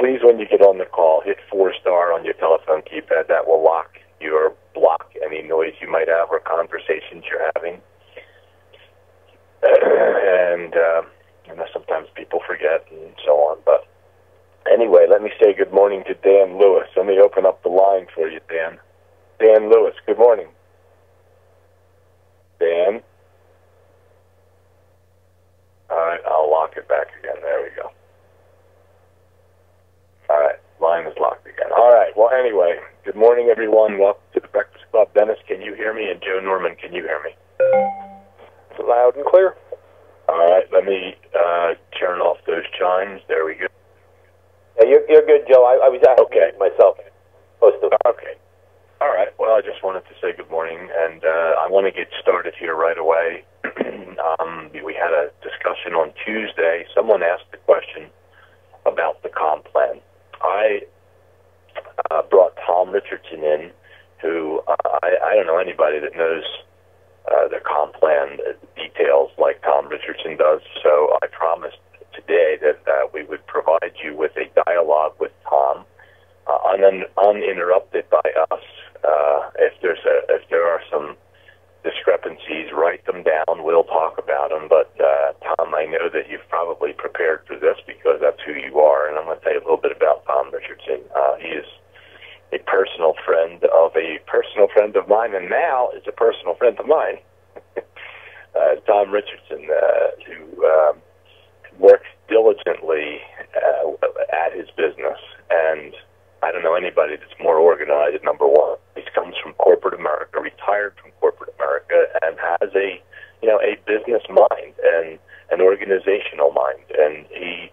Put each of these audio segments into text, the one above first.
please, when you get on the call, hit 4-star on your telephone keypad. That will block any noise you might have or conversations you're having. And sometimes people forget and so on. But anyway, let me say good morning to Dan Lewis. Let me open up the line for you, Dan. Dan Lewis, good morning. Dan? All right, I'll lock it back again. There we go. All right, line is locked again. All right, well, anyway, good morning, everyone. Welcome to the Breakfast Club. Dennis, can you hear me? And Joe Norman, can you hear me? Loud and clear. All right, let me turn off those chimes. There we go. Yeah, you're good, Joe. I was asking myself. Okay. All right. Well, I just wanted to say good morning, and I want to get started here right away. We had a discussion on Tuesday. Someone asked the question about the comp plan. I brought Tom Richardson in, who I don't know anybody that knows the comp plan details like Tom Richardson does. So I promised today that we would provide you with a dialogue with Tom, uninterrupted by us. If there are some discrepancies, write them down. We'll talk about them. But Tom, I know that you've probably prepared for this because that's who you are, and I'm going to tell you a little bit about Tom Richardson. He is a personal friend of mine, and now is a personal friend of mine. Tom Richardson, who works diligently at his business, and I don't know anybody that's more organized, number one. He comes from corporate America, retired from corporate America, and has a business mind and an organizational mind. And he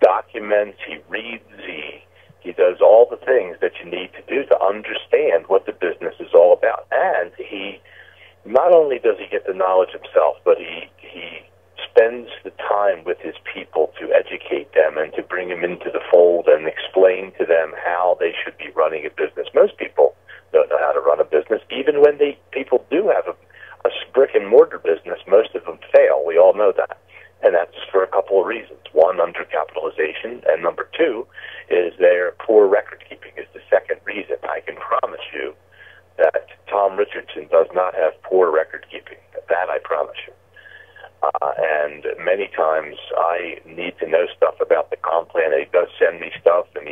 documents, he reads, he does all the things that you need to do to understand what the business is all about. And he not only does he get the knowledge himself, but he spends the time with his people to educate them and to bring them into the fold and explain to them how they should be running a business. Most people don't know how to run a business. Even when people do have a brick-and-mortar business, most of them fail. We all know that. And that's for a couple of reasons. One, undercapitalization, and number two is their poor record-keeping is the second reason. I can promise you that Tom Richardson does not have poor record-keeping. That I promise you. And many times I need to know stuff about the comp plan. He does send me stuff and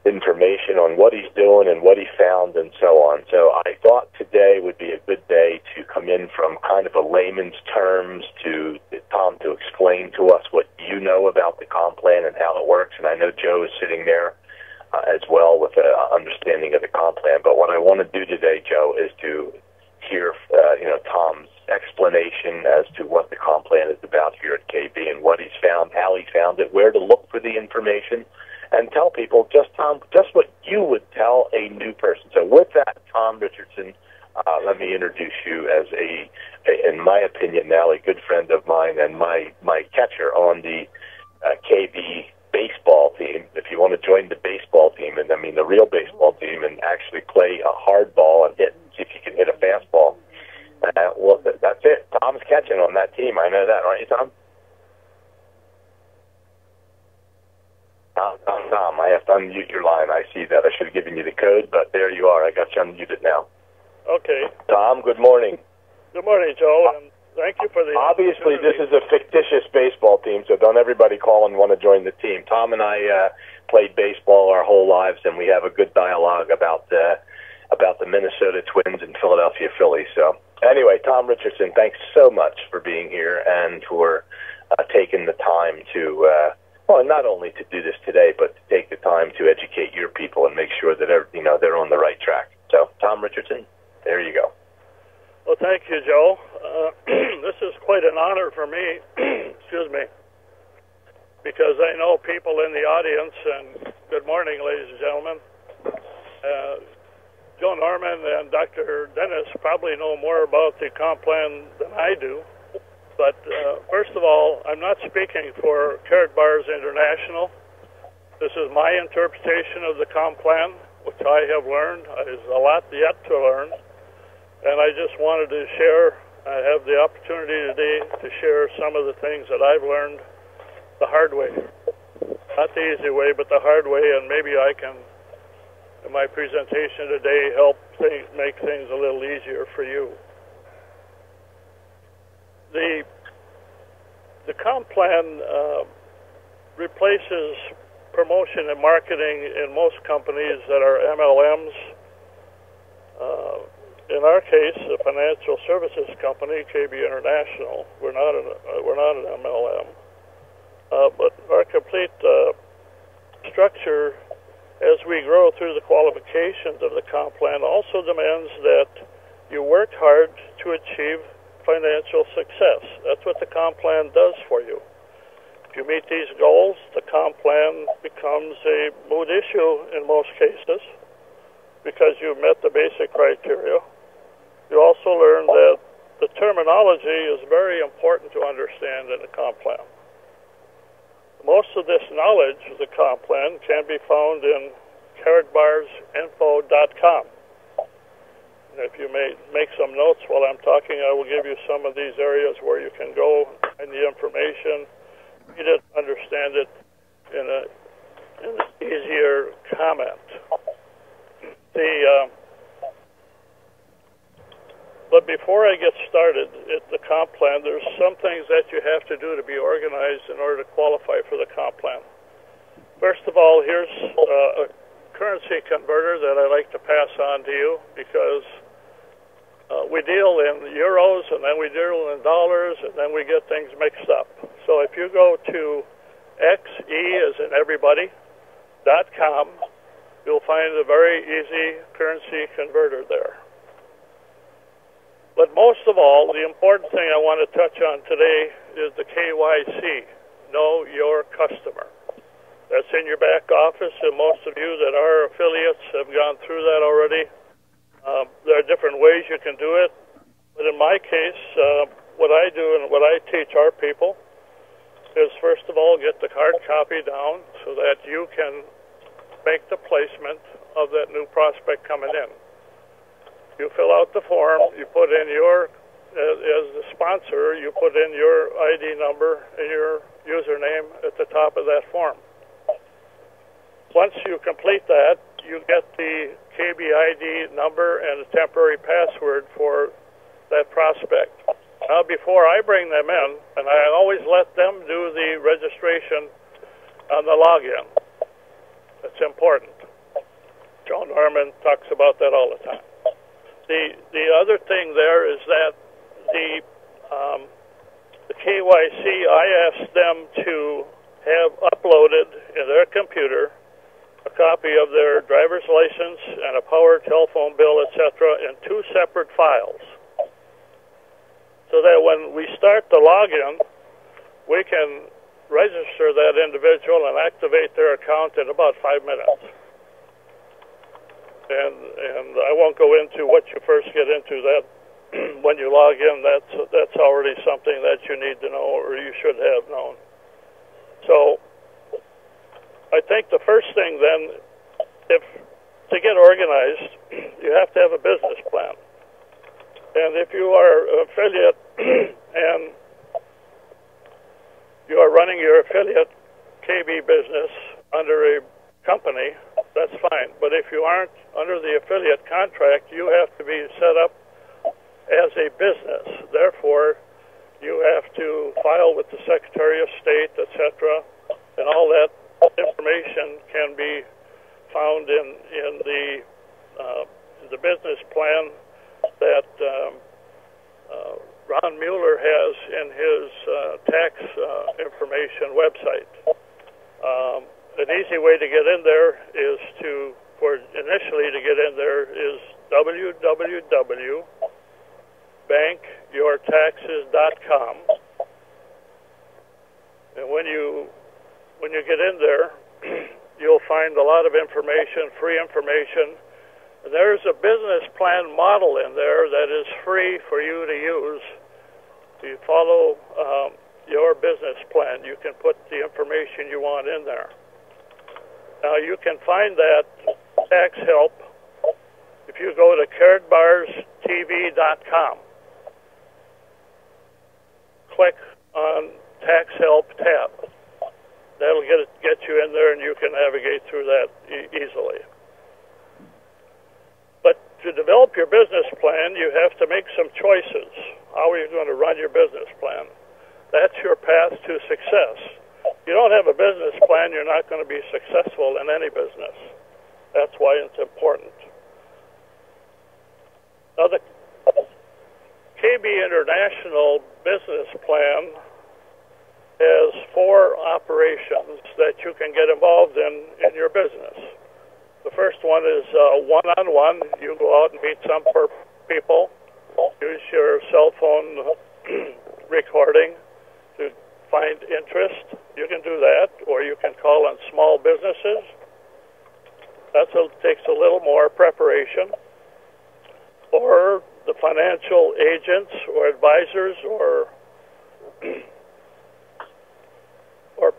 information on what he's doing and what he found and so on. So I thought today would be a good day to come in from kind of a layman's terms to Tom to explain to us what you know about the comp plan and how it works. And I know Joe is sitting there as well with an understanding of the comp plan. But what I want to do today, Joe, is to hear Tom's explanation as to what the comp plan is about here at KB and what he's found, how he found it, where to look for the information, and tell people just what you would tell a new person. So with that, Tom Richardson, let me introduce you as in my opinion now, a good friend of mine and my catcher on the KB baseball team. If you want to join the baseball team, and I mean the real baseball team, and actually play a hard ball and see if you can hit a fastball. Well, that's it. Tom's catching on that team. I know that, aren't you, Tom? Tom, I have to unmute your line. I see that. I should have given you the code, but there you are. I got you unmuted now. Okay. Tom, good morning. Good morning, Joe, and thank you for the Obviously, this is a fictitious baseball team, so don't everybody call and want to join the team. Tom and I played baseball our whole lives, and we have a good dialogue about the Minnesota Twins and Philadelphia Phillies. So anyway, Tom Richardson, thanks so much for being here and for taking the time to, not only to do this today, but to take the time to educate your people and make sure that they're on the right track. So, Tom Richardson, there you go. Well, thank you, Joe. This is quite an honor for me, excuse me, because I know people in the audience, and good morning, ladies and gentlemen. Joe Norman and Dr. Denis probably know more about the comp plan than I do. But first of all, I'm not speaking for Karatbars International. This is my interpretation of the comp plan, which I have learned. There's a lot yet to learn. And I just wanted to share, I have the opportunity today to share some of the things that I've learned the hard way. not the easy way, but the hard way, and maybe I can, in my presentation today, help make things a little easier for you. The comp plan replaces promotion and marketing in most companies that are MLMs. In our case, a financial services company, KB International, we're not an MLM, but our complete structure, as we grow through the qualifications of the comp plan, also demands that you work hard to achieve financial success. That's what the comp plan does for you. If you meet these goals, the comp plan becomes a moot issue in most cases because you've met the basic criteria. You also learn that the terminology is very important to understand in the comp plan. Most of this knowledge of the comp plan can be found in Karatbarsinfo.com. If you may make some notes while I'm talking, I will give you some of these areas where you can go find the information, read it, understand it in an easier comment. But before I get started at the comp plan, there's some things that you have to do to be organized in order to qualify for the comp plan. First of all, here's a currency converter that I like to pass on to you because we deal in euros and then we deal in dollars and then we get things mixed up. So if you go to XE as in everybody.com, you'll find a very easy currency converter there. But most of all, the important thing I want to touch on today is the KYC, Know Your Customer. That's in your back office, and most of you that are affiliates have gone through that already. There are different ways you can do it, but in my case, what I do and what I teach our people is, first of all, get the hard copy down so that you can make the placement of that new prospect coming in. You fill out the form, you put in your, as the sponsor, you put in your ID number and your username at the top of that form. Once you complete that, you get the KBID number and a temporary password for that prospect. Now, before I bring them in, and I always let them do the registration on the login. That's important. Joe Norman talks about that all the time. The other thing there is that the KYC, I asked them to have uploaded in their computer a copy of their driver's license and a power telephone bill, etc., in two separate files. So that when we start the login, we can register that individual and activate their account in about 5 minutes. And I won't go into what you first get into. That when you log in, that's already something that you need to know or you should have known. So I think the first thing then, to get organized, you have to have a business plan. And if you are an affiliate and you are running your affiliate KB business under a company, that's fine. But if you aren't under the affiliate contract, you have to be set up as a business. Therefore, you have to file with the Secretary of State, etc., and all that information can be found in the business plan that Ron Mueller has in his tax information website. An easy way to get in there is initially to get in there is www.bankyourtaxes.com. And when you get in there, you'll find a lot of information, free information. There's a business plan model in there that is free for you to use. You follow your business plan. You can put the information you want in there. Now, you can find that tax help if you go to karatbarstv.com. Click on Tax Help tab. That'll get you in navigate through that easily. But to develop your business plan, you have to make some choices. How are you going to run your business plan? That's your path to success. If you don't have a business plan, you're not going to be successful in any business. That's why it's important. Now, the KB International business plan has 4 operations that you can get involved in your business. The first one is one-on-one. You go out and meet some people, use your cell phone recording to find interest. You can do that, or you can call on small businesses. That takes a little more preparation. Or the financial agents or advisors or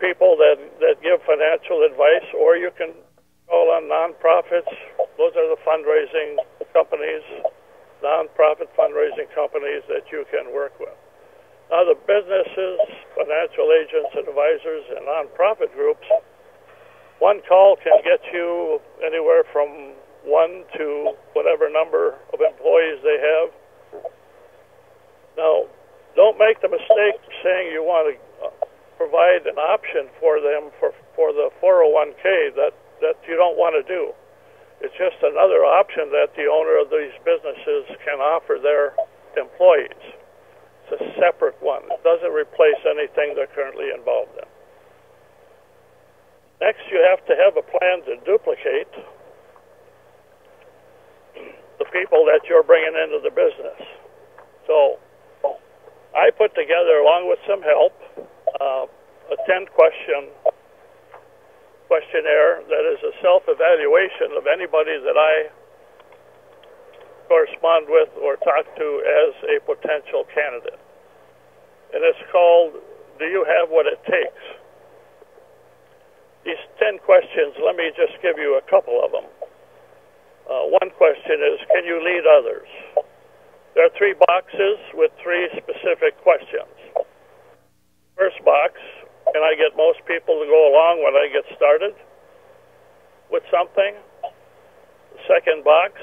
people that give financial advice, or you can call on nonprofits. Those are the fundraising companies, nonprofit fundraising companies that you can work with. Now, the businesses, financial agents, advisors, and nonprofit groups, one call can get you anywhere from 1 to whatever number of employees they have. Now, don't make the mistake of saying you want to provide an option for them for the 401k that you don't want to do. It's just another option that the owner of these businesses can offer their employees. It's a separate one. It doesn't replace anything they're currently involved in. Next, you have to have a plan to duplicate the people that you're bringing into the business. So I put together, along with some help, a 10-question questionnaire that is a self-evaluation of anybody that I correspond with or talk to as a potential candidate. And it's called, Do You Have What It Takes? These 10 questions, let me just give you a couple of them. One question is, can you lead others? There are 3 boxes with 3 specific questions. First box, can I get most people to go along when I get started with something? The second box,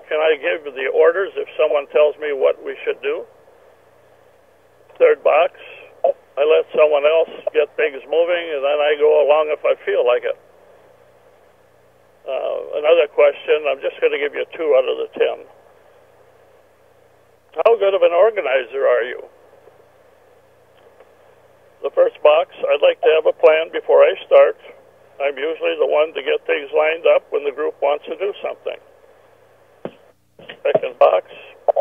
can I give the orders if someone tells me what we should do? Third box, I let someone else get things moving and then I go along if I feel like it. Another question, I'm just going to give you 2 out of the 10. How good of an organizer are you? The first box, I'd like to have a plan before I start. I'm usually the one to get things lined up when the group wants to do something. Second box,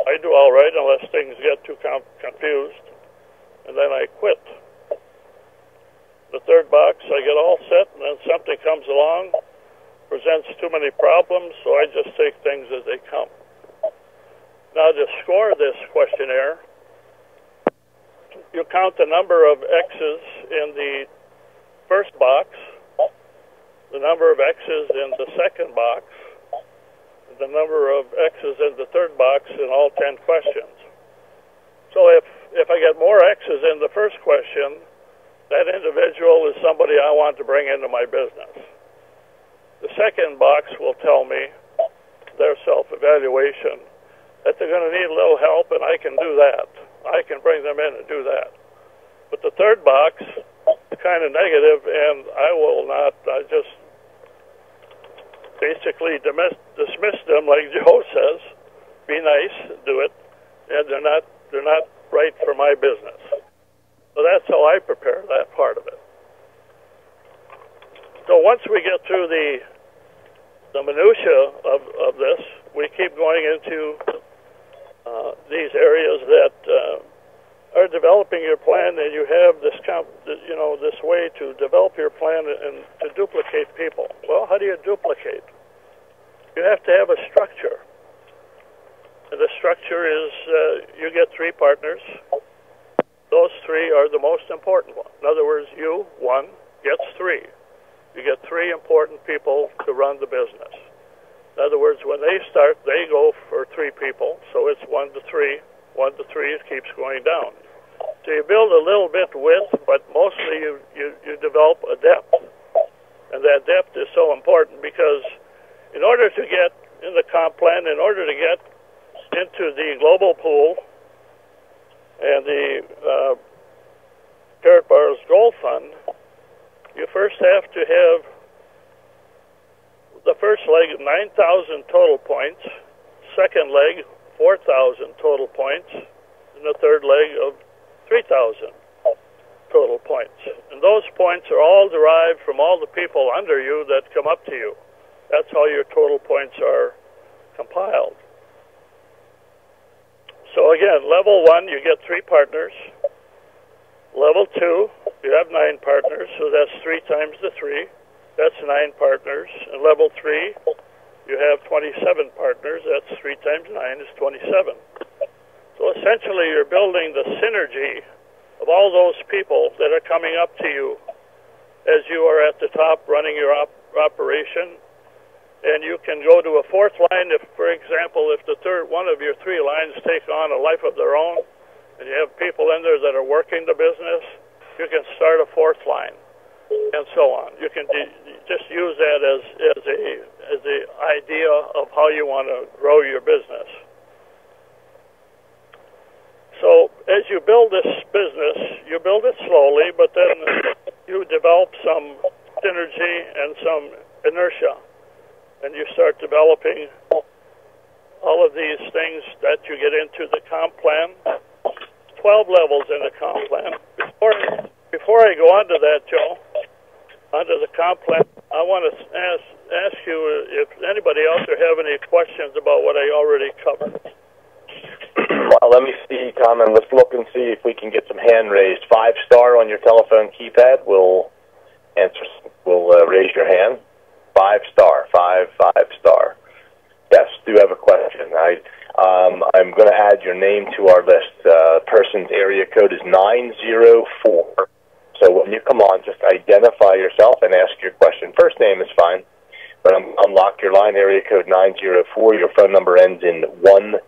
I do all right unless things get too confused, and then I quit. The third box, I get all set, and then something comes along, presents too many problems, so I just take things as they come. Now, to score this questionnaire, you count the number of X's in the first box, the number of X's in the second box, and the number of X's in the third box in all 10 questions. So if I get more X's in the first question, that individual is somebody I want to bring into my business. The second box will tell me, their self-evaluation, that they're going to need a little help, and I can do that. I can bring them in and do that. But the third box is kind of negative, and I will not. I just basically dismiss them, like Joe says. Be nice, do it, and they're not right for my business. So that's how I prepare that part of it. So once we get through the minutia of this, we keep going into these areas that are developing your plan, and you have this this way to develop your plan and to duplicate people. Well, how do you duplicate? You have to have a structure. And the structure is you get 3 partners. Those 3 are the most important ones. In other words, you, 1, gets 3. You get 3 important people to run the business. In other words, when they start, they go for 3 people, so it's 1 to 3. 1 to 3, it keeps going down. So you build a little bit width, but mostly you develop a depth. And that depth is so important, because in order to get in the comp plan, in order to get into the global pool and the Karatbars Gold Fund, you first have to have the first leg of 9,000 total points, second leg 4,000 total points, and the third leg of 3,000 total points. And those points are all derived from all the people under you that come up to you. That's how your total points are compiled. So again, level 1, you get 3 partners. Level 2, you have 9 partners, so that's 3 times the 3. That's 9 partners. And level 3, you have 27 partners. That's 3 times 9 is 27. So essentially, you're building the synergy of all those people that are coming up to you as you are at the top running your operation. And you can go to a 4th line if, for example, if the third one of your 3 lines take on a life of their own, and you have people in there that are working the business, you can start a 4th line, and so on. You can just use that as the idea of how you want to grow your business. So as you build this business, you build it slowly, but then you develop some synergy and some inertia, and you start developing all of these things that you get into the comp plan. 12 levels in the comp plan. Before I go on to that, Joe, onto the comp plan, I want to ask you if anybody else there have any questions about what I already covered. Well, let me see, Tom, and let's look and see if we can get some hand raised. 5-star on your telephone keypad will answer. Will raise your hand. 5-star, 5-star. Yes, do have a question. I'm going to add your name to our list. Person's area code is 904. So when you come on, just identify yourself and ask your question. First name is fine, but unlock your line, area code 904. Your phone number ends in 12.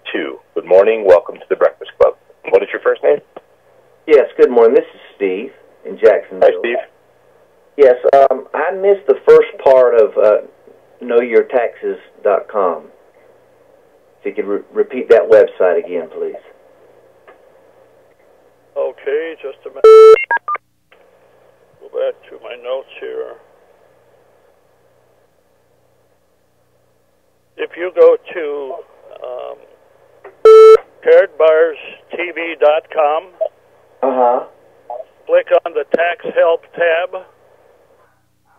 Good morning. Welcome to the Breakfast Club. What is your first name? Yes, good morning. This is Steve in Jacksonville. Hi, Steve. Yes, I missed the first part of knowyourtaxes.com. If you could repeat that website again, please. Okay, just a minute. Go back to my notes here. If you go to Karatbarstv.com, click on the Tax Help tab.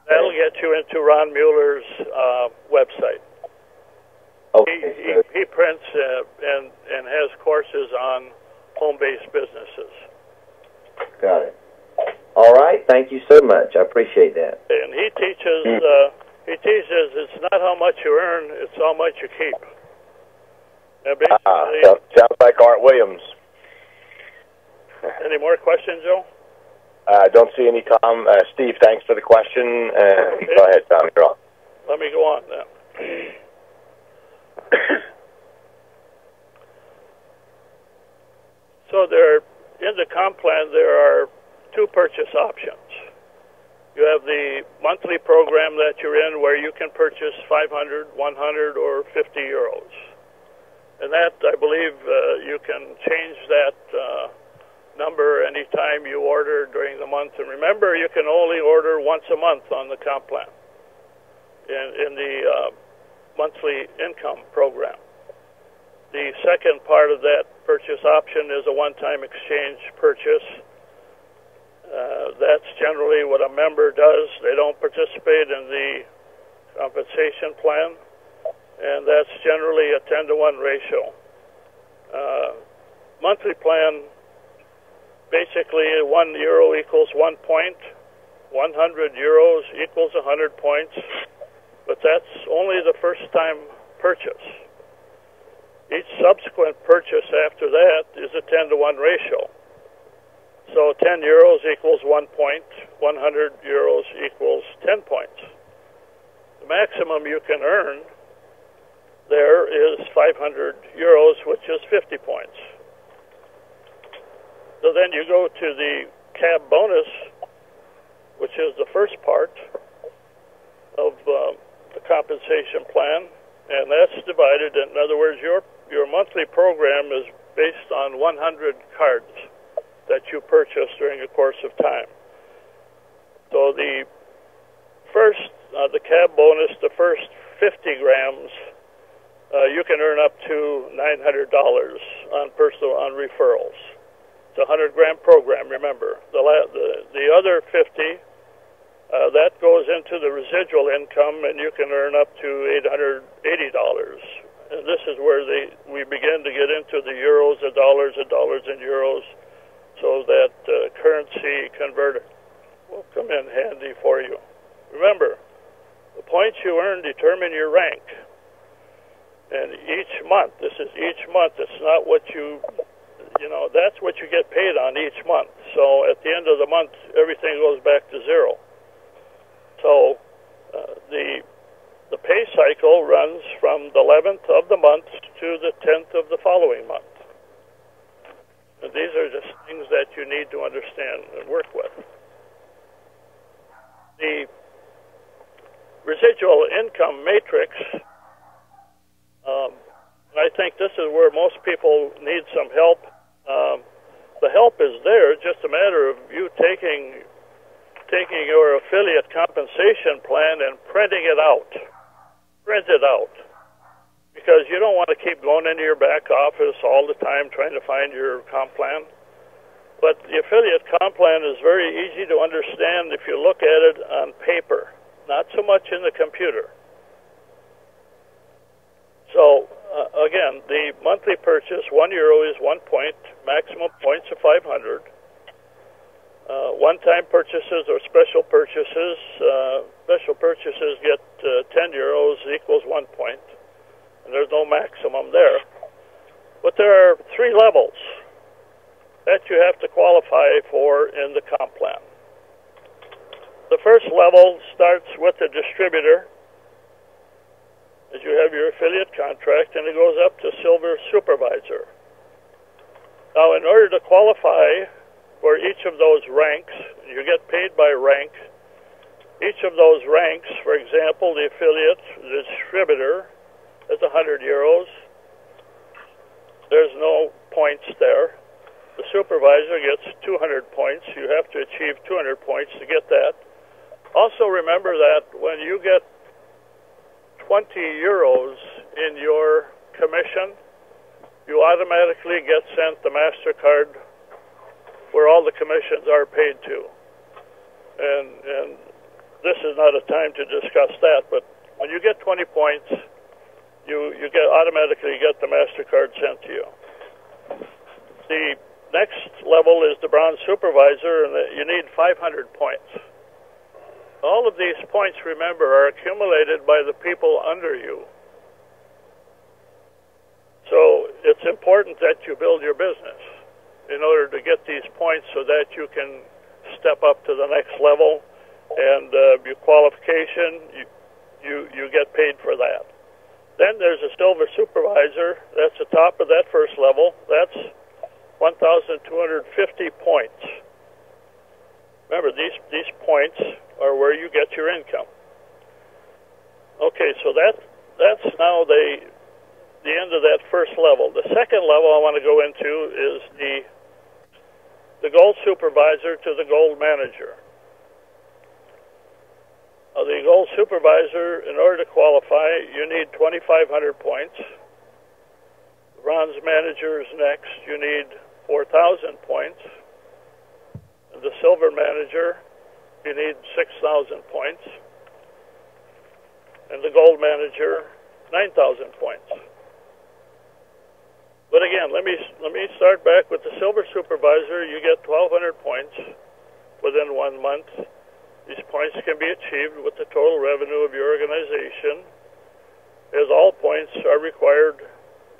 That'll get you into Ron Mueller's website. Okay. He prints and has courses on home-based businesses. Got it. All right. Thank you so much. I appreciate that. And he teaches it's not how much you earn, it's how much you keep. Now Sounds like Art Williams. Any more questions, Joe? I don't see any, Tom. Steve, thanks for the question. Okay. Go ahead, Tom. You're on. Let me go on now. So in the comp plan, there are 2 purchase options. You have the monthly program that you're in where you can purchase 500, 100, or 50 euros. And that, I believe, you can change that number anytime you order during the month. And remember, you can only order once a month on the comp plan in the monthly income program. The second part of that purchase option is a one-time exchange purchase. That's generally what a member does. They don't participate in the compensation plan, and that's generally a 10-to-1 ratio. Monthly plan, basically 1 euro equals 1 point, 100 euros equals 100 points, but that's only the first time purchase. Each subsequent purchase after that is a 10-to-1 ratio. So 10 euros equals 1 point, 100 euros equals 10 points. The maximum you can earn there is 500 euros, which is 50 points. So then you go to the cab bonus, which is the first part, compensation plan, and that's divided. In other words, your monthly program is based on 100 cards that you purchase during the course of time. So the first, the cab bonus, the first 50 grams, you can earn up to $900 on referrals. It's a 100-gram program, remember. The other 50, that goes into the residual income, and you can earn up to $880. And this is where we begin to get into the euros, the dollars and euros, so that currency converter will come in handy for you. Remember, the points you earn determine your rank. And each month, this is each month, it's not what that's what you get paid on each month. So at the end of the month, everything goes back to zero. So the pay cycle runs from the 11th of the month to the 10th of the following month. And these are just things that you need to understand and work with. The residual income matrix, I think this is where most people need some help. The help is there, it's just a matter of you taking your affiliate compensation plan and printing it out. Print it out. Because you don't want to keep going into your back office all the time trying to find your comp plan. But the affiliate comp plan is very easy to understand if you look at it on paper, not so much in the computer. So, again, the monthly purchase, €1 is 1 point, maximum points of 500. One-time purchases or special purchases get 10 euros equals 1 point, and there's no maximum there. But there are 3 levels that you have to qualify for in the comp plan. The first level starts with the distributor, as you have your affiliate contract, and it goes up to silver supervisor. Now, in order to qualify for each of those ranks, you get paid by rank. Each of those ranks, for example, the affiliate, the distributor, is 100 euros. There's no points there. The supervisor gets 200 points. You have to achieve 200 points to get that. Also remember that when you get 20 euros in your commission, you automatically get sent the MasterCard where all the commissions are paid to. And this is not a time to discuss that, but when you get 20 points, you automatically get the MasterCard sent to you. The next level is the bronze supervisor, and you need 500 points. All of these points, remember, are accumulated by the people under you. So it's important that you build your business in order to get these points so that you can step up to the next level, and your qualification, you get paid for that. Then there's a silver supervisor. That's the top of that first level. That's 1,250 points. Remember, these points are where you get your income. Okay, so that's now the end of that first level. The second level I want to go into is the gold supervisor to the gold manager. The gold supervisor, in order to qualify, you need 2,500 points. The bronze manager is next. You need 4,000 points. And the silver manager, you need 6,000 points. And the gold manager, 9,000 points. But again, let me start back with the silver supervisor. You get 1,200 points within 1 month. These points can be achieved with the total revenue of your organization, as all points are required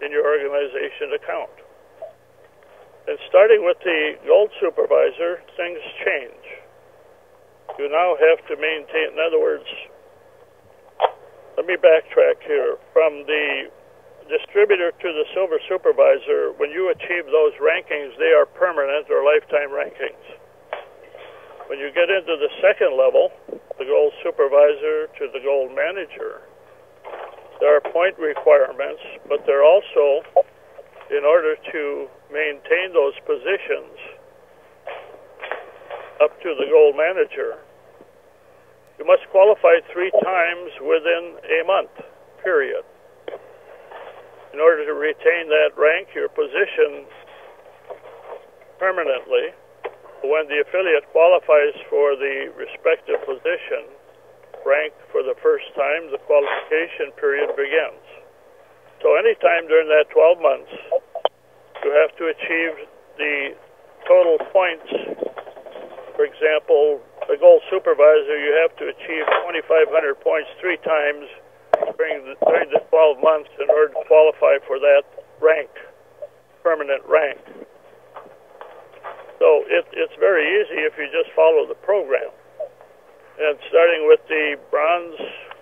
in your organization account. And starting with the gold supervisor, things change. You now have to maintain, in other words, let me backtrack here. From the distributor to the silver supervisor, when you achieve those rankings, they are permanent or lifetime rankings. When you get into the second level, the gold supervisor to the gold manager, there are point requirements, but there are also, in order to maintain those positions up to the gold manager, you must qualify 3 times within a month, period. In order to retain that rank, your position permanently, when the affiliate qualifies for the respective position, rank for the first time, the qualification period begins. So anytime during that 12 months, you have to achieve the total points. For example, the gold supervisor, you have to achieve 2,500 points 3 times during the 12 months in order to qualify for that rank, permanent rank. So it's very easy if you just follow the program. And starting with the bronze,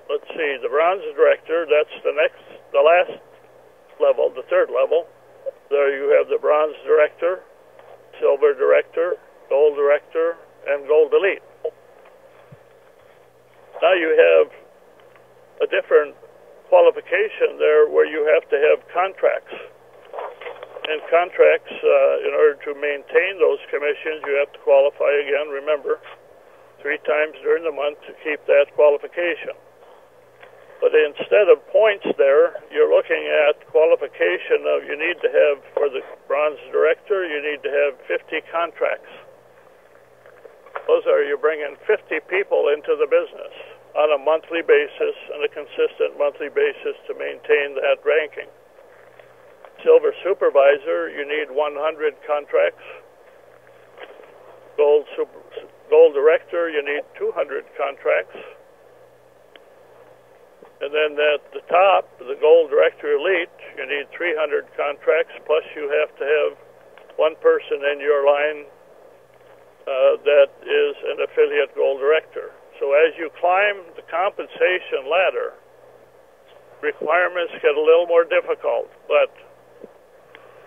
let's see, the bronze director, that's the last level, the 3rd level. There you have the bronze director, silver director, gold director, and gold elite. Now you have a different qualification there where you have to have contracts. And contracts, in order to maintain those commissions, you have to qualify again, remember, 3 times during the month to keep that qualification. But instead of points there, you're looking at qualification of, you need to have, for the bronze director, you need to have 50 contracts. Those are, you're bringing 50 people into the business on a monthly basis, on a consistent monthly basis to maintain that ranking. Silver supervisor, you need 100 contracts. Gold director, you need 200 contracts. And then at the top, the gold director elite, you need 300 contracts, plus you have to have one person in your line that is an affiliate gold director. So as you climb the compensation ladder, requirements get a little more difficult, but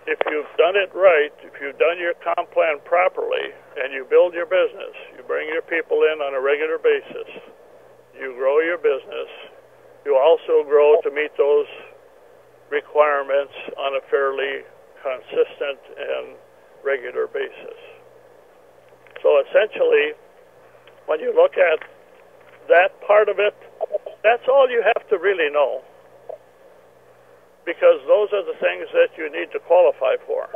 if you've done it right, if you've done your comp plan properly, and you build your business, you bring your people in on a regular basis, you grow your business, you also grow to meet those requirements on a fairly consistent and regular basis. So essentially, when you look at that part of it, that's all you have to really know, because those are the things that you need to qualify for.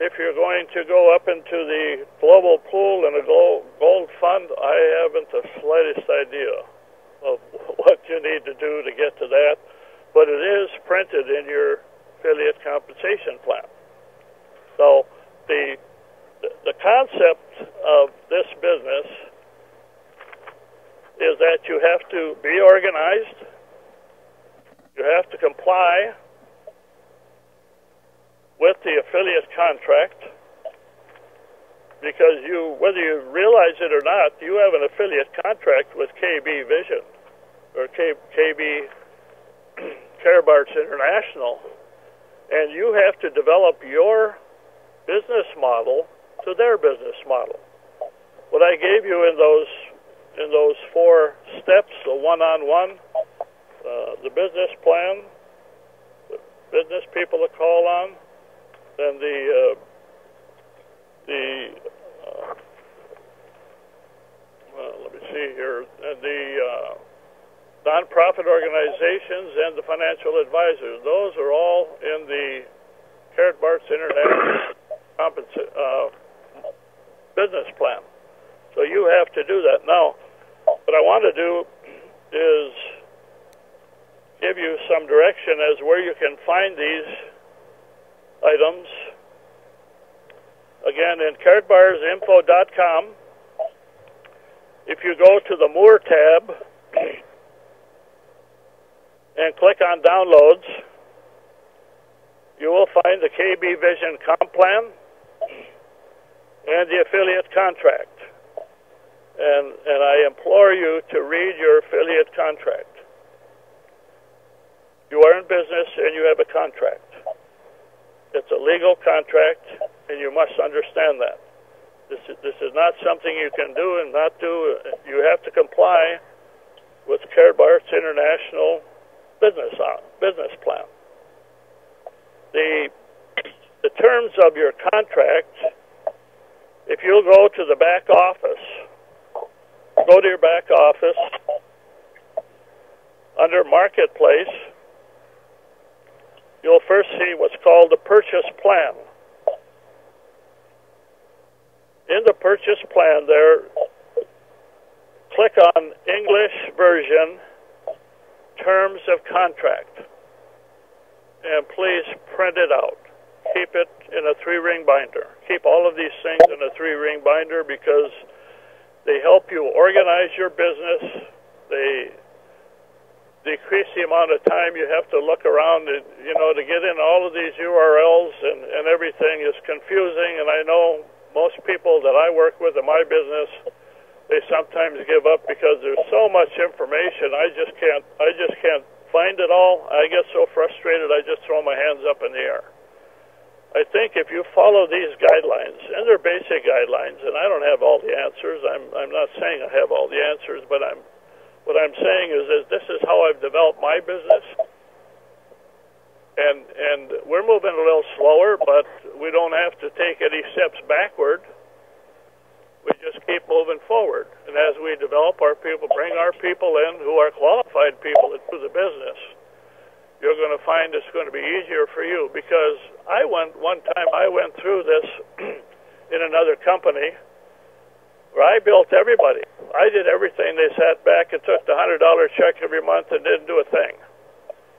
If you're going to go up into the global pool and a gold fund, I haven't the slightest idea of what you need to do to get to that, but it is printed in your affiliate compensation plan. So the concept of this business is that you have to be organized, you have to comply with the affiliate contract, because whether you realize it or not, you have an affiliate contract with KB Vision or KB Karatbars International, and you have to develop your business model to their business model. What I gave you in those 4 steps, the one-on-one, the business plan, the business people to call on, then let me see here, the nonprofit organizations and the financial advisors. Those are all in the Karatbars International business plan. So you have to do that. Now, what I want to do is give you some direction as where you can find these items. Again, in karatbarsinfo.com, if you go to the More tab and click on Downloads, you will find the KB Vision Comp Plan and the affiliate contract. And I implore you to read your affiliate contract. You are in business and you have a contract. It's a legal contract, and you must understand that. This is not something you can do and not do. You have to comply with Karatbars International business plan. The terms of your contract, if you'll go to the back office, go to your back office, under Marketplace, you'll first see what's called the purchase plan. In the purchase plan there, click on English version, terms of contract, and please print it out. Keep it in a 3-ring binder. Keep all of these things in a 3-ring binder because they help you organize your business. They decrease the amount of time you have to look around, and, to get in all of these URLs and everything is confusing. And I know most people that I work with in my business, they sometimes give up because there's so much information. I just can't find it all. I get so frustrated, I just throw my hands up in the air. I think if you follow these guidelines, and they're basic guidelines, and I don't have all the answers. I'm not saying I have all the answers, but what I'm saying is this is how I've developed my business. And we're moving a little slower, but we don't have to take any steps backward. We just keep moving forward. And as we develop our people, bring our people in who are qualified people into the business, you're going to find it's going to be easier for you. Because one time I went through this in another company where I built everybody. I did everything. They sat back and took the $100 check every month and didn't do a thing.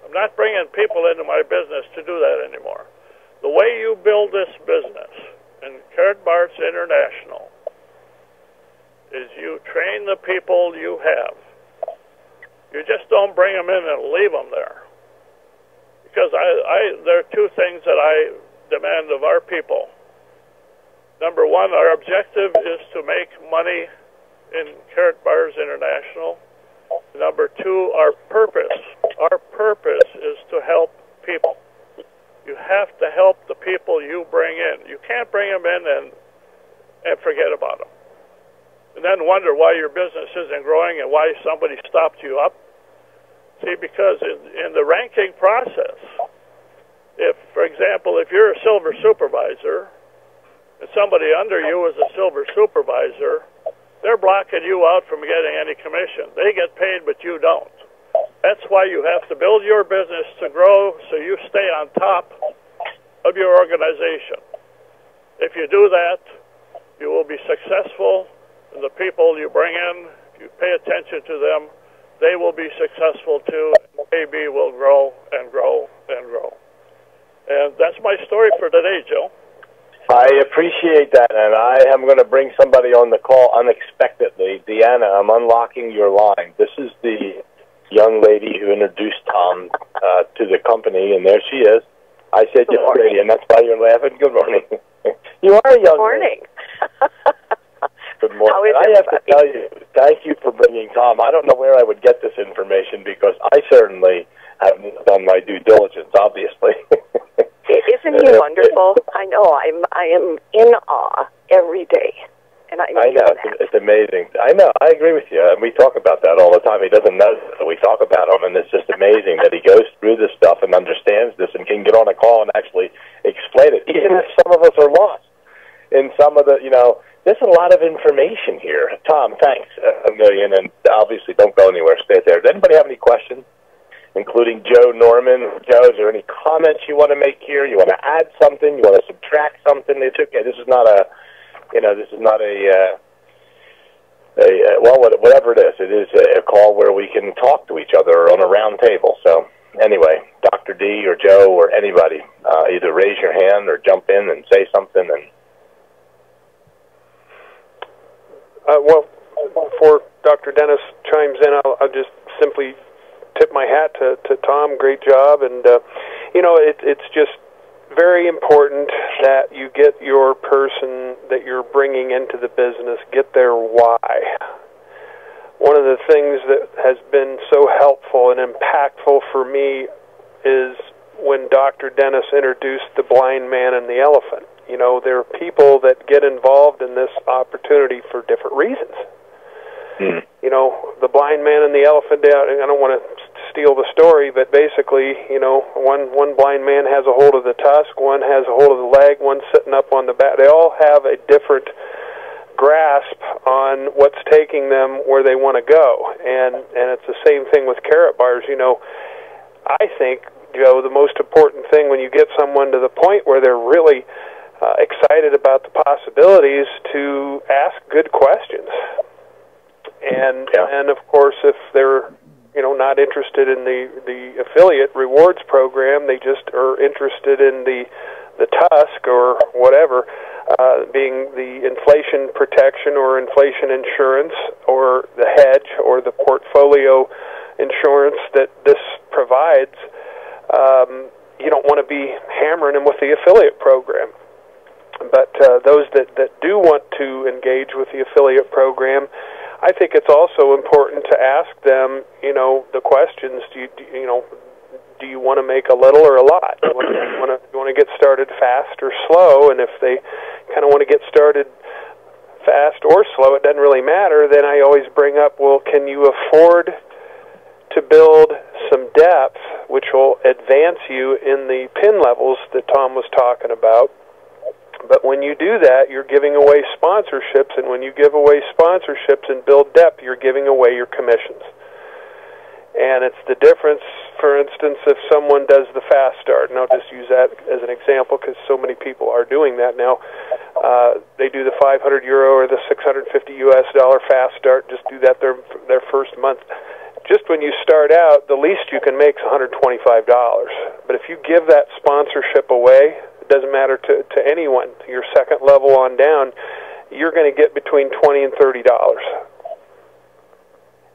I'm not bringing people into my business to do that anymore. The way you build this business in Karatbars International is you train the people you have. You just don't bring them in and leave them there. Because there are 2 things that I demand of our people. Number 1, our objective is to make money in Karatbars International. Number 2, our purpose. Our purpose is to help people. You have to help the people you bring in. You can't bring them in and forget about them. And then wonder why your business isn't growing and why somebody stopped you up. See, because in the ranking process, for example, if you're a silver supervisor and somebody under you is a silver supervisor, they're blocking you out from getting any commission. They get paid, but you don't. That's why you have to build your business to grow so you stay on top of your organization. If you do that, you will be successful, and the people you bring in, if you pay attention to them, they will be successful too, and AB will grow and grow and grow. And that's my story for today, Joe. I appreciate that, and I am going to bring somebody on the call unexpectedly. Deanna, I'm unlocking your line. This is the young lady who introduced Tom to the company, and there she is. I said young lady, and that's why you're laughing. Good morning. You are a young lady. Good morning. I have to tell you, thank you for bringing Tom. I don't know where I would get this information because I certainly haven't done my due diligence, obviously. Isn't he wonderful? I know. I am in awe every day. And I know. It's amazing. I know. I agree with you. And we talk about that all the time. He doesn't know that we talk about him, and it's just amazing that he goes through this stuff and understands this and can get on a call and actually explain it, even if some of us are lost in some of the, there's a lot of information here. Tom, thanks a million, and obviously don't go anywhere. Stay there. Does anybody have any questions, including Joe Norman? Joe, is there any comments you want to make here? You want to add something? You want to subtract something? It's okay. This is not a, whatever it is. It is a call where we can talk to each other on a round table. So anyway, Dr. D or Joe or anybody, either raise your hand or jump in and say something. And before Dr. Denis chimes in, I'll just simply tip my hat to Tom. Great job. And, it's just very important that you get your person that you're bringing into the business, get their why. One of the things that has been so helpful and impactful for me is when Dr. Denis introduced the blind man and the elephant. There are people that get involved in this opportunity for different reasons. The blind man and the elephant, I don't want to steal the story, but basically, one blind man has a hold of the tusk, one has a hold of the leg, one's sitting up on the back. They all have a different grasp on what's taking them where they want to go, and it's the same thing with Karatbars. I think, Joe, the most important thing when you get someone to the point where they're really excited about the possibilities, to ask good questions. And of course, if they're not interested in the affiliate rewards program, they just are interested in the tusk or whatever, being the inflation protection or inflation insurance or the hedge or the portfolio insurance that this provides. You don't want to be hammering them with the affiliate program. But those that do want to engage with the affiliate program, I think it's also important to ask them, the questions. Do you want to make a little or a lot? Do you want to get started fast or slow? And if they kind of want to get started fast or slow, it doesn't really matter. Then I always bring up, well, can you afford to build some depth, which will advance you in the pin levels that Tom was talking about? But when you do that, you're giving away sponsorships, and when you give away sponsorships and build depth, you're giving away your commissions. And it's the difference, for instance, if someone does the fast start, and I'll just use that as an example because so many people are doing that now. They do the €500 or the $650 fast start, just do that their first month. Just when you start out, the least you can make is $125. But if you give that sponsorship away, it doesn't matter to anyone, to your second level on down, you're going to get between $20 and $30.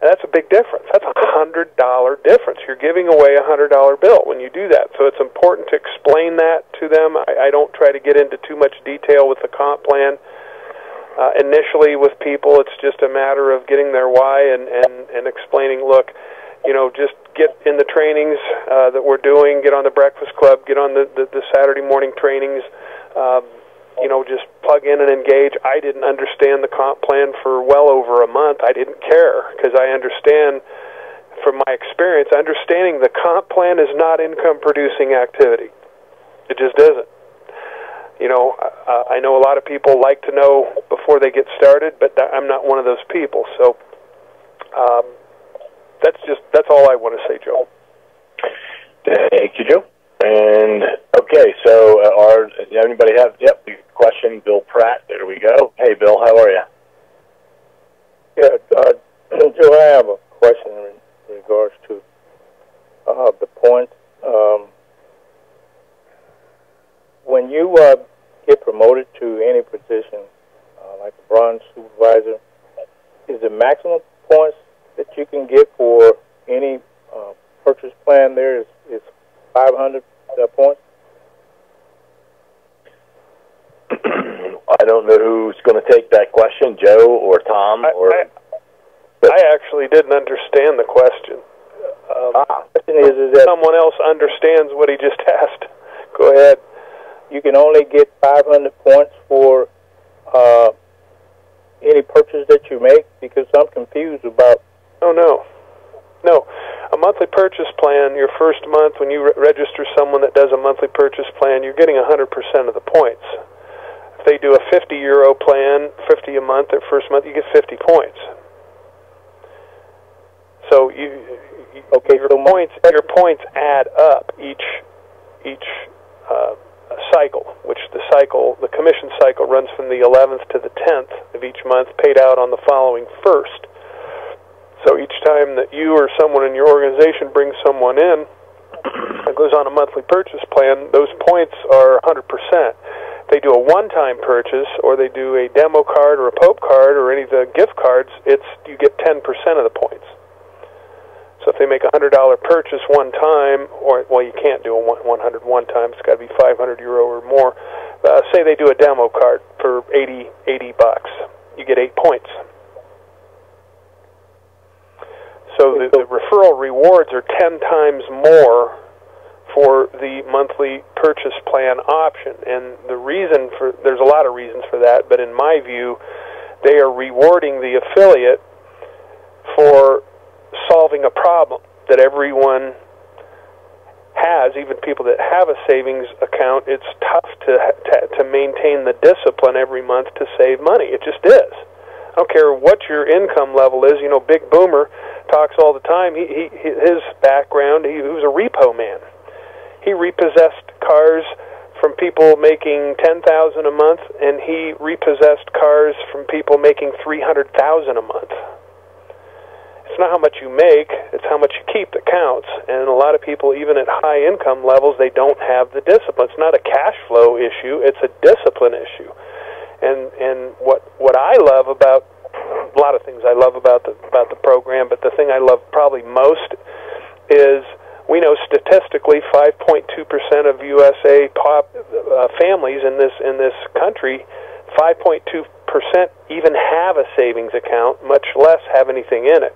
And that's a big difference. That's a $100 difference. You're giving away a $100 bill when you do that. So it's important to explain that to them. I don't try to get into too much detail with the comp plan. Initially with people, it's just a matter of getting their why and explaining, look, just get in the trainings that we're doing, get on the Breakfast Club, get on the Saturday morning trainings, just plug in and engage. I didn't understand the comp plan for well over a month. I didn't care because I understand from my experience, understanding the comp plan is not income-producing activity. It just isn't. I know a lot of people like to know before they get started, but I'm not one of those people. So that's all I want to say, Joe. Thank you, Joe. And okay, so anybody have question? Bill Pratt. There we go. Hey, Bill, how are you? Yeah, Joe, I have a question in regards to the points. When you get promoted to any position, like a bronze supervisor, is the maximum points that you can get for any purchase plan there is 500 points? I don't know who's going to take that question, Joe or Tom. I actually didn't understand the question. The question is that someone else understands what he just asked. Go ahead. You can only get 500 points for any purchase that you make, because I'm confused about... Oh, no. A monthly purchase plan, your first month, when you register someone that does a monthly purchase plan, you're getting 100% of the points. If they do a €50 plan, 50 a month, their first month, you get 50 points. So your points add up each cycle, which the commission cycle runs from the 11th to the 10th of each month, paid out on the following 1st. So each time that you or someone in your organization brings someone in that goes on a monthly purchase plan, those points are 100%. If they do a one-time purchase, or they do a demo card or a Pope card or any of the gift cards, you get 10% of the points. So if they make a $100 purchase one time, you can't do a 100 one time. It's got to be €500 or more. Say they do a demo card for $80, you get 8 points. So the referral rewards are 10 times more for the monthly purchase plan option. And there's a lot of reasons for that, but in my view, they are rewarding the affiliate for solving a problem that everyone has, even people that have a savings account, it's tough to maintain the discipline every month to save money. It just is. I don't care what your income level is. You know, Big Boomer talks all the time. His background, he was a repo man. He repossessed cars from people making $10,000 a month, and he repossessed cars from people making $300,000 a month. It's not how much you make, it's how much you keep that counts. And a lot of people, even at high income levels, they don't have the discipline. It's not a cash flow issue, it's a discipline issue. And what I love about, a lot of things I love about the program, but the thing I love probably most is, we know statistically 5.2% of USA families in this country, 5.2% even have a savings account, much less have anything in it.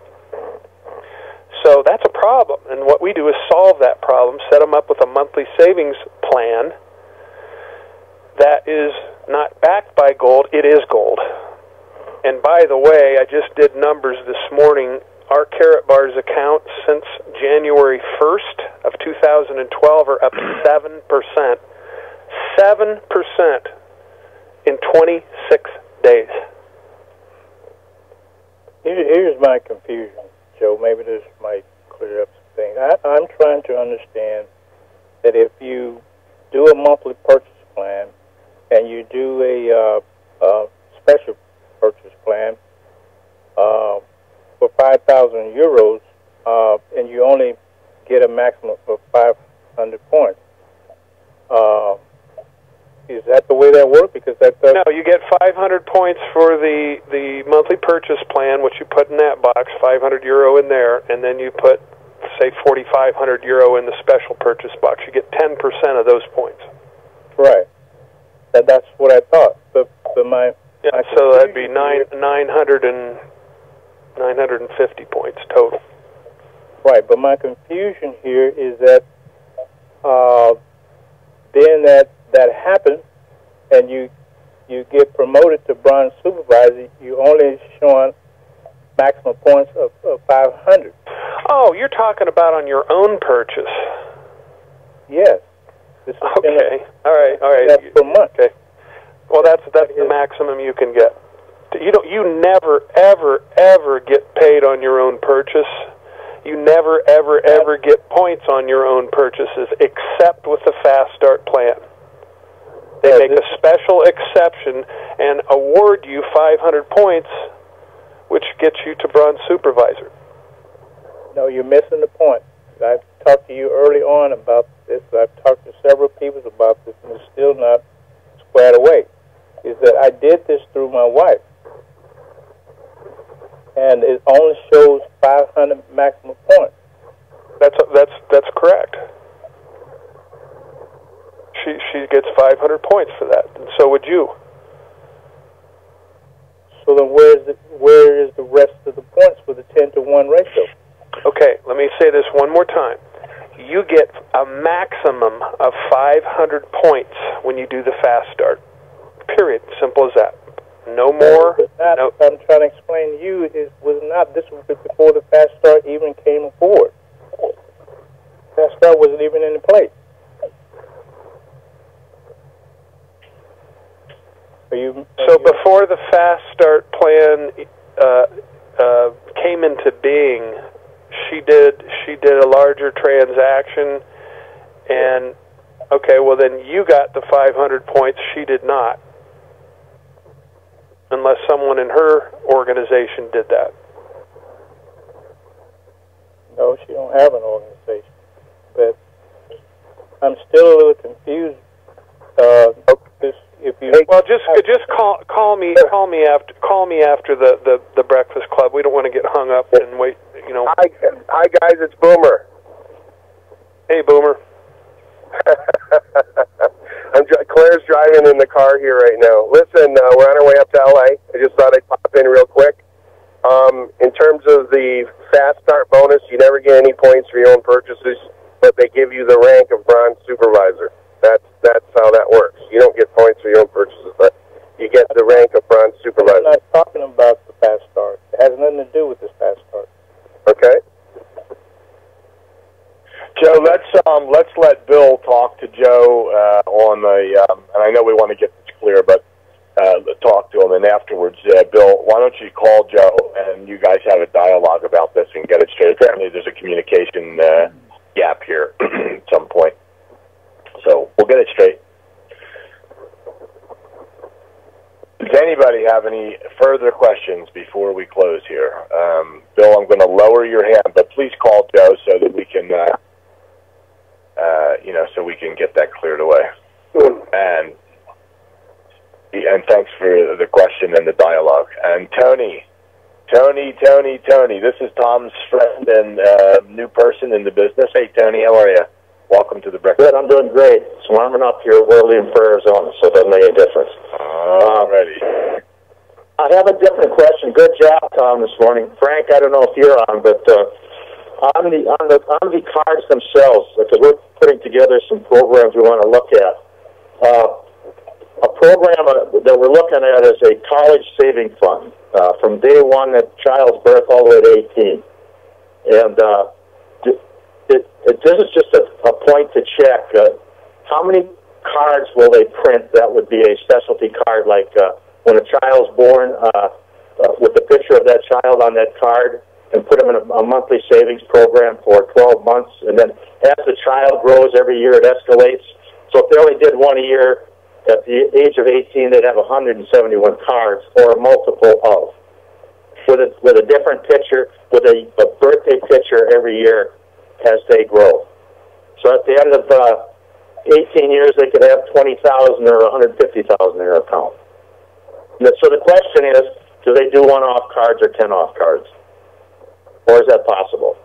So that's a problem, and what we do is solve that problem, set them up with a monthly savings plan that is not backed by gold, it is gold. And by the way, I just did numbers this morning. Our Karatbars account since January 1st of 2012 are up 7%. 7% in 26 days. Here's my confusion, Joe. Maybe this might clear up some things. I'm trying to understand that if you do a monthly purchase plan and you do a special purchase plan for 5,000 euros, and you only get a maximum of 500 points, is that the way that works? Because that does... No, you get 500 points for the monthly purchase plan, which you put in that box, 500 euro in there, and then you put, say, 4,500 euro in the special purchase box. You get 10% of those points. Right. That's what I thought. But my... Yeah, so that'd be 950 points total. Right, but my confusion here is that then that happens, and you get promoted to bronze supervisor, you only showing maximum points of 500. Oh, you're talking about on your own purchase. Yes. Okay. All right. That's per month. Okay. Well, that's the maximum you can get. You never ever get paid on your own purchase. You never ever get points on your own purchases, except with the Fast Start plan. They make a special exception and award you 500 points, which gets you to bronze supervisor. No, you're missing the point. I've talked to you early on about this. I've talked to several people about this, and it's still not squared away. Is that I did this through my wife, and it only shows 500 maximum points. That's correct. She gets 500 points for that, and so would you. So then where is the rest of the points for the 10-to-1 ratio? Okay, let me say this one more time. You get a maximum of 500 points when you do the Fast Start. Period. Simple as that. No more. No. I'm trying to explain to you, this was before the Fast Start even came aboard. Fast Start wasn't even in the place. So before the Fast Start plan came into being, she did a larger transaction, and okay, well then you got the 500 points. She did not, unless someone in her organization did that. No, she don't have an organization, but I'm still a little confused. Just call me after the Breakfast Club. We don't want to get hung up and wait. You know. Hi guys, it's Boomer. Hey, Boomer. Claire's driving in the car here right now. Listen, we're on our way up to LA. I just thought I'd pop in real quick. In terms of the Fast Start bonus, you never get any points for your own purchases, but they give you the rank of bronze supervisor. That's how that works. You don't get points for your own purchases, but you get the rank of bronze supervisor. I'm not talking about the Fast Start. It has nothing to do with this Fast Start. Okay. Joe, let's let Bill talk to Joe on the, and I know we want to get this clear, but talk to him, and afterwards, Bill, why don't you call Joe and you guys have a dialogue about this and get it straight. Apparently there's a communication gap here at some point. So we'll get it straight. Does anybody have any further questions before we close here? Bill, I'm going to lower your hand, but please call Joe so that we can, so we can get that cleared away. And thanks for the question and the dialogue. And Tony, this is Tom's friend and new person in the business. Hey, Tony, how are you? Welcome to the breakfast. Good, I'm doing great. So warming up here, early in Arizona, so it doesn't make any difference. Alrighty. I have a different question. Good job, Tom, this morning. Frank, I don't know if you're on, but on the cards themselves, because we're putting together some programs we want to look at. A program that we're looking at is a college saving fund from day one at child's birth all the way to 18. And this is just a point to check. How many cards will they print that would be a specialty card, like when a child's born with the picture of that child on that card, and put them in a monthly savings program for 12 months, and then as the child grows every year it escalates. So if they only did one a year, at the age of 18 they'd have 171 cards, or a multiple of, with a different picture, with a birthday picture every year as they grow. So at the end of 18 years they could have 20,000 or 150,000 in their account. So the question is, do they do one-off cards or 10-off cards? Or is that possible?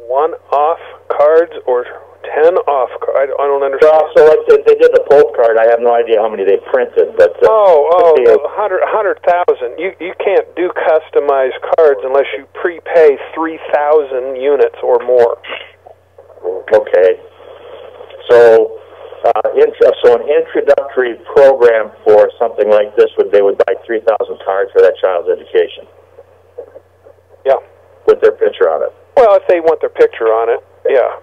One-off cards or 10-off cards? I don't understand. Well, so like they did the Pope card. I have no idea how many they printed. But 100,000. You can't do customized cards unless you prepay 3,000 units or more. Okay. So an introductory program for something like this they would buy 3,000 cards for that child's education. Yeah. With their picture on it. Well, if they want their picture on it, yeah.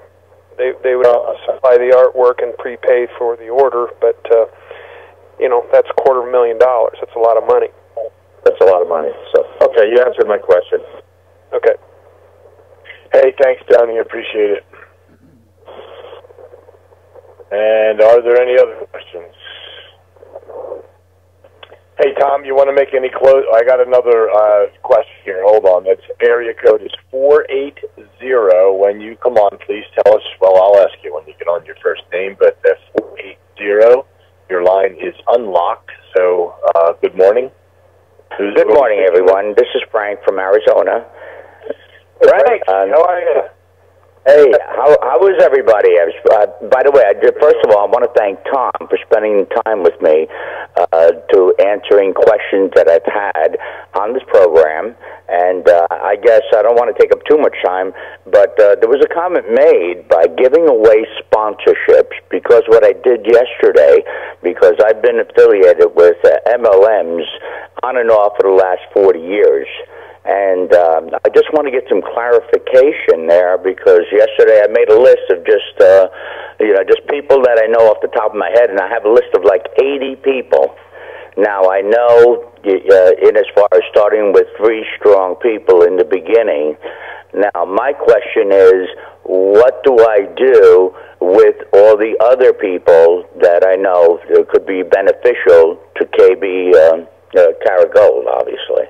They would supply the artwork and prepay for the order, but, that's $250,000. That's a lot of money. That's a lot of money. So, okay, you answered my question. Okay. Hey, thanks, Tony. Appreciate it. And are there any other questions? Hey, Tom, you want to make any close? I got another question here. Hold on. That's area code is 480. When you come on, please tell us. Well, I'll ask you when you get on your first name, but that's 480. Your line is unlocked. So, good morning. Good morning, everyone. This is Frank from Arizona. Frank, how are you? Hey, how is everybody? By the way, first of all, I want to thank Tom for spending time with me to answering questions that I've had on this program. And I guess I don't want to take up too much time, but there was a comment made by giving away sponsorships, because what I did yesterday, because I've been affiliated with MLMs on and off for the last 40 years. And I just want to get some clarification there, because yesterday I made a list of just people that I know off the top of my head, and I have a list of like 80 people. Now, I know in as far as starting with 3 strong people in the beginning. Now, my question is, what do I do with all the other people that I know could be beneficial to KB Karat Gold, obviously?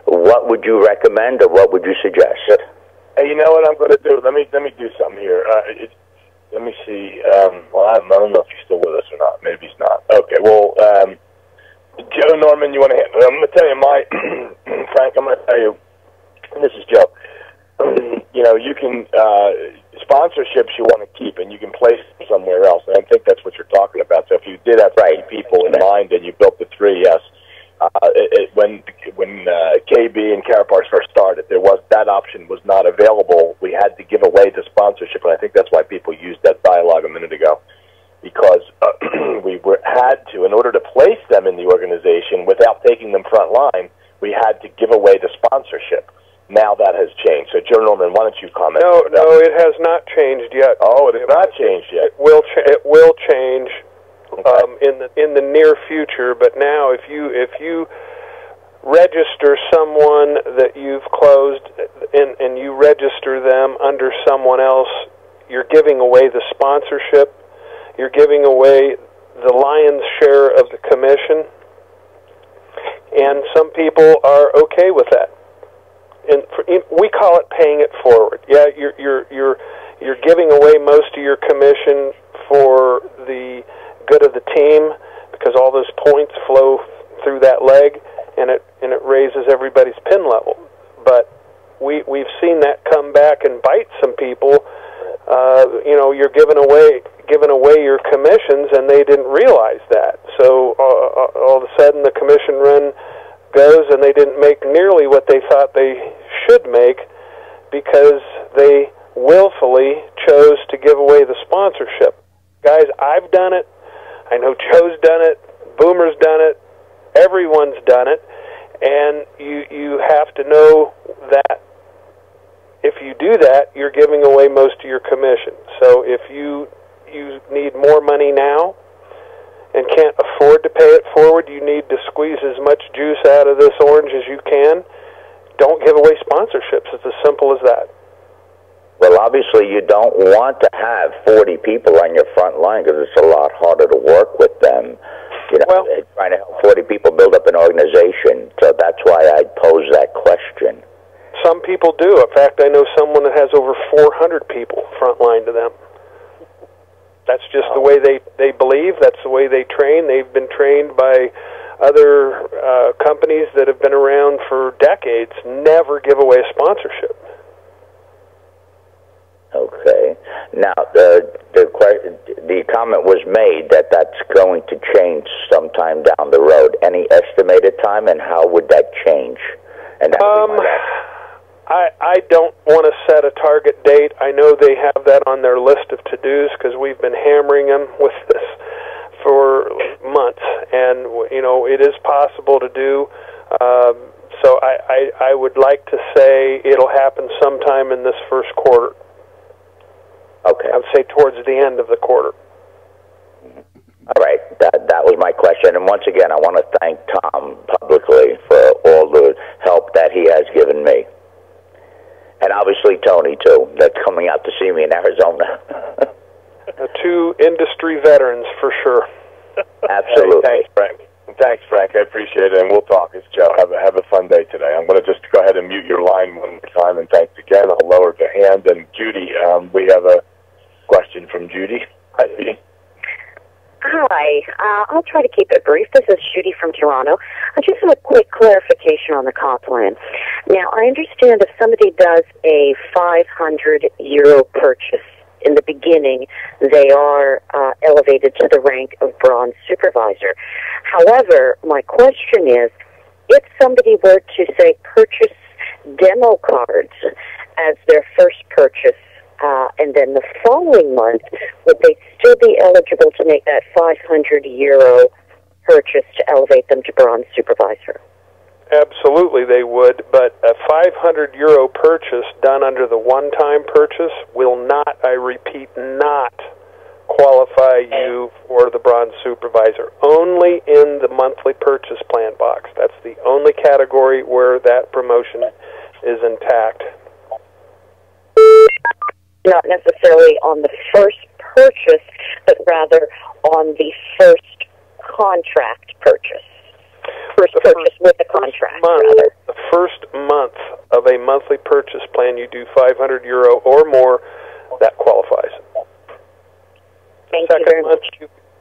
What would you recommend, or what would you suggest? Hey, you know what I'm going to do? Let me do something here. Let me see. Well, I don't know if he's still with us or not. Maybe he's not. Okay. Well, Joe Norman, you want to handle it? I'm going to tell you Frank, I'm going to tell you, and this is Joe. You can sponsorships you want to keep, and you can place them somewhere else. And I think that's what you're talking about. So if you did have 3 people in mind and you built the 3, yes. When KB and Karatbars first started, that option was not available. We had to give away the sponsorship, and I think that's why people used that dialogue a minute ago, because we had to, in order to place them in the organization without taking them front line, we had to give away the sponsorship. Now that has changed. So, Joe Norman, why don't you comment? comment. No, it has not changed yet. Oh, it has not changed yet. It will change Okay. in the near future. But now, if you register someone that you've closed and you register them under someone else, you're giving away the sponsorship. You're giving away the lion's share of the commission, and some people are okay with that. And we call it paying it forward. Yeah, you're giving away most of your commission for the good of the team because all those points flow through that leg, and it raises everybody's pin level. But we've seen that come back and bite some people. You're giving away your commissions, and they didn't realize that. So all of a sudden, the commission run goes, and they didn't make nearly what they thought they should make because they willfully chose to give away the sponsorship. Guys, I've done it. I know Joe's done it. Boomer's done it. Everyone's done it, and you have to know that if you do that, you're giving away most of your commission. So if you need more money now and can't afford to pay it forward, you need to squeeze as much juice out of this orange as you can. Don't give away sponsorships. It's as simple as that. Well, obviously you don't want to have 40 people on your front line because it's a lot harder to work with them. Trying to help 40 people build up an organization. So that's why I pose that question. Some people do. In fact, I know someone that has over 400 people frontline to them. That's just the way they believe. That's the way they train. They've been trained by other companies that have been around for decades. Never give away a sponsorship. Okay. Now, the comment was made that that's going to change sometime down the road. Any estimated time, and how would that change? And I don't want to set a target date. I know they have that on their list of to-dos because we've been hammering them with this for months, and it is possible to do. So I would like to say it'll happen sometime in this first quarter. Okay. I would say towards the end of the quarter. All right, that was my question. And once again, I want to thank Tom publicly for all the help that he has given me. And obviously Tony, too, that's coming out to see me in Arizona. Two industry veterans, for sure. Absolutely. Hey, thanks, Frank. I appreciate it, and we'll talk. It's Joe. Have a fun day today. I'm going to just go ahead and mute your line one more time, and thanks again. I'll lower the hand. And Judy, we have a question from Judy. Hi, Judy. Hi. I'll try to keep it brief. This is Judy from Toronto. I just have a quick clarification on the comp plan. Now, I understand if somebody does a €500 purchase in the beginning, they are elevated to the rank of bronze supervisor. However, my question is, if somebody were to, say, purchase demo cards as their first purchase, and then the following month, would they still be eligible to make that €500 purchase to elevate them to bronze supervisor? Absolutely they would, but a €500 purchase done under the one-time purchase will not, I repeat, not qualify you for the bronze supervisor. Only in the monthly purchase plan box. That's the only category where that promotion is intact. Not necessarily on the first purchase, but rather on the first contract purchase. First purchase with the contract, rather. The first month of a monthly purchase plan, you do €500 or more, that qualifies. Thank you very much.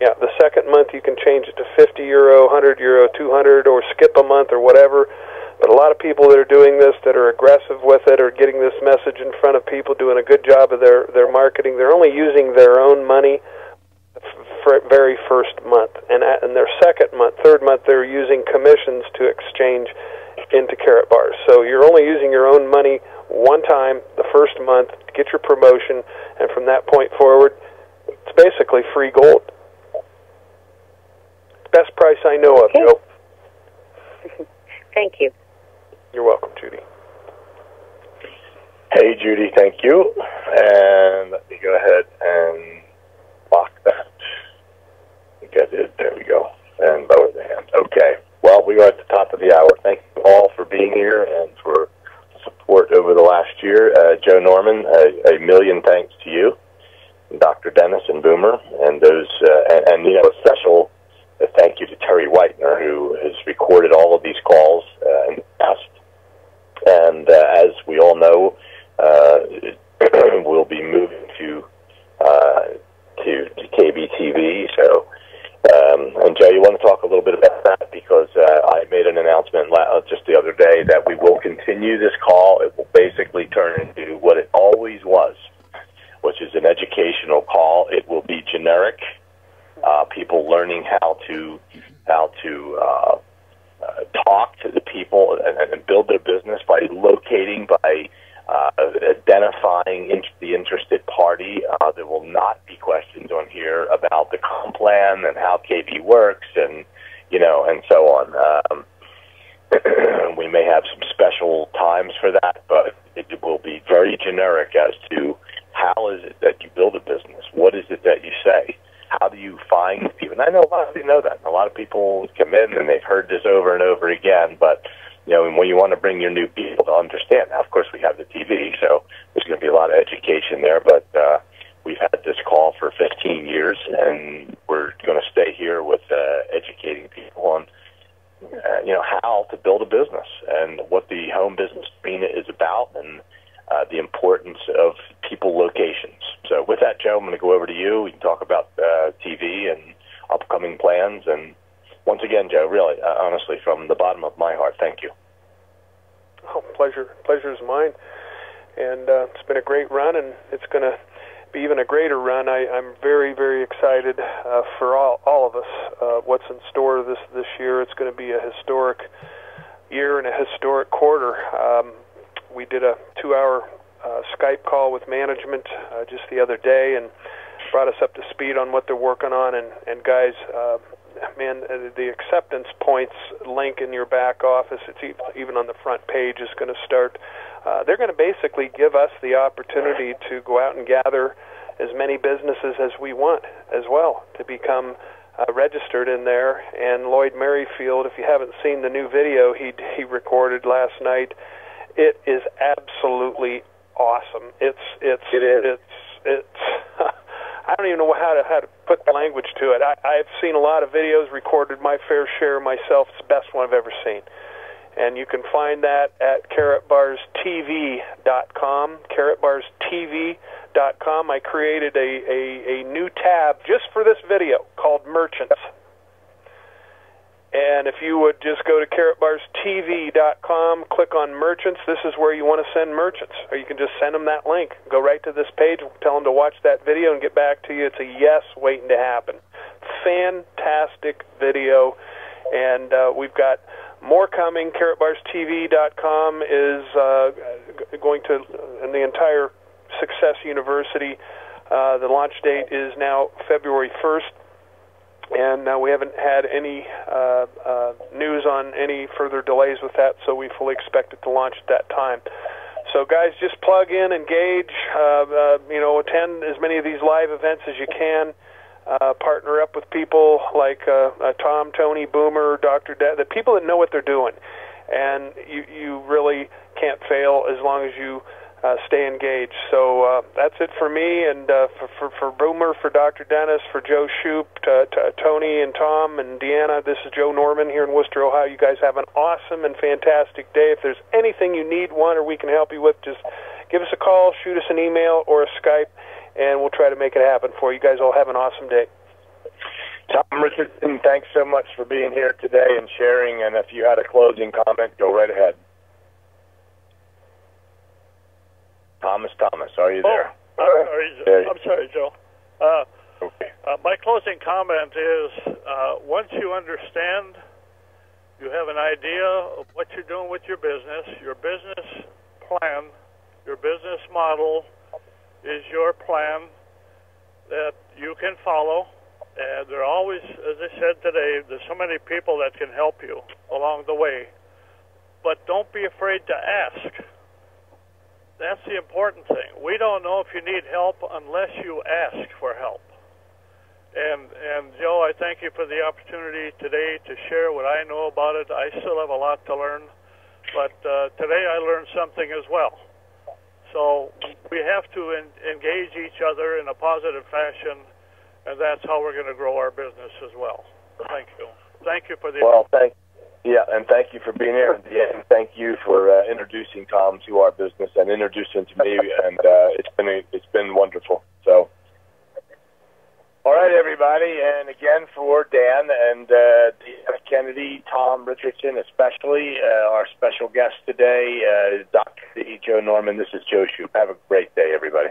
The second month you can change it to €50, €100, €200, or skip a month or whatever. But a lot of people that are doing this, that are aggressive with it, are getting this message in front of people, doing a good job of their marketing. They're only using their own money for very first month. And in their second month, third month, they're using commissions to exchange into Karatbars. So you're only using your own money one time, the first month, to get your promotion. And from that point forward, it's basically free gold. Best price I know of, Joe. Thank you. You're welcome, Judy. Hey, Judy, thank you. And let me go ahead and lock that. I think I did. There we go. And lower the hand. Okay. Well, we are at the top of the hour. Thank you all for being here and for support over the last year. Joe Norman, a million thanks to you, Dr. Denis and Boomer, and those, and you know, a special thank you to Terry Whitener, who has recorded all of these calls in the past. And as we all know, we'll be moving to KBTV. So, and Joe, you want to talk a little bit about that, because I made an announcement just the other day that we will continue this call. It will basically turn into what it always was, which is an educational call. It will be generic. People learning how to talk to the people and build their business by locating, by identifying the interested party. There will not be questions on here about the comp plan and how KB works, and and so on. We may have some special times for that, but it will be very generic as to how is it that you build a business? What is it that you say? How do you find people? And I know a lot of people know that. A lot of people come in and they've heard this over and over again, but when you want to bring your new people to understand. Now, of course, we have the TV, so there's going to be a lot of education there, but we've had this call for 15 years, and we're going to stay here with educating people on how to build a business and what the home business arena is about, and the importance of people locations. So with that, Joe, I'm going to go over to you. We can talk about TV and upcoming plans. And once again, Joe, really, honestly, from the bottom of my heart, thank you. Oh, pleasure is mine. And it's been a great run, and it's going to be even a greater run. I'm very, very excited for all of us. What's in store this year? It's going to be a historic year and a historic quarter. We did a 2-hour Skype call with management just the other day, and brought us up to speed on what they're working on. And guys, man, the acceptance points link in your back office, it's even on the front page, is going to start. They're going to basically give us the opportunity to go out and gather as many businesses as we want as well to become registered in there. And Lloyd Merrifield, if you haven't seen the new video he recorded last night, it is absolutely awesome. It is. I don't even know how to put the language to it. I've seen a lot of videos, recorded my fair share myself. It's the best one I've ever seen. And you can find that at karatbarstv.com, karatbarstv.com. I created a new tab just for this video called Merchants. And if you would just go to karatbarstv.com, click on Merchants, this is where you want to send merchants. Or you can just send them that link. Go right to this page, tell them to watch that video and get back to you. It's a yes waiting to happen. Fantastic video. And we've got more coming. karatbarstv.com is going to, and the entire Success University, the launch date is now February 1st. And we haven't had any news on any further delays with that, so we fully expect it to launch at that time. So, guys, just plug in, engage, attend as many of these live events as you can. Partner up with people like Tom, Tony, Boomer, Dr. the people that know what they're doing. And you really can't fail as long as you stay engaged. So that's it for me, and for Boomer, for Dr. Denis, for Joe Shoop, Tony and Tom and Deanna, this is Joe Norman here in Worcester, Ohio. You guys have an awesome and fantastic day. If there's anything you need, or we can help you with, just give us a call, shoot us an email or a Skype, and we'll try to make it happen for you. You guys all have an awesome day. Tom Richardson, thanks so much for being here today and sharing, and if you had a closing comment, go right ahead. Thomas, are you there? I'm sorry, Joe. Okay. My closing comment is, once you understand, you have an idea of what you're doing with your business plan, your business model is your plan that you can follow. And there are always, as I said today, there's so many people that can help you along the way. But don't be afraid to ask. That's the important thing. We don't know if you need help unless you ask for help. And Joe, I thank you for the opportunity today to share what I know about it. I still have a lot to learn, but today I learned something as well. So we have to engage each other in a positive fashion, and that's how we're going to grow our business as well. Thank you. Thank you for the... Well, and thank you for being here. And thank you for introducing Tom to our business and introducing to me, and it's been wonderful. So, all right, everybody, and again for Dan and Denis Kennedy, Tom Richardson, especially our special guest today, Dr. Joe Norman. This is Joe Shoop. Have a great day, everybody.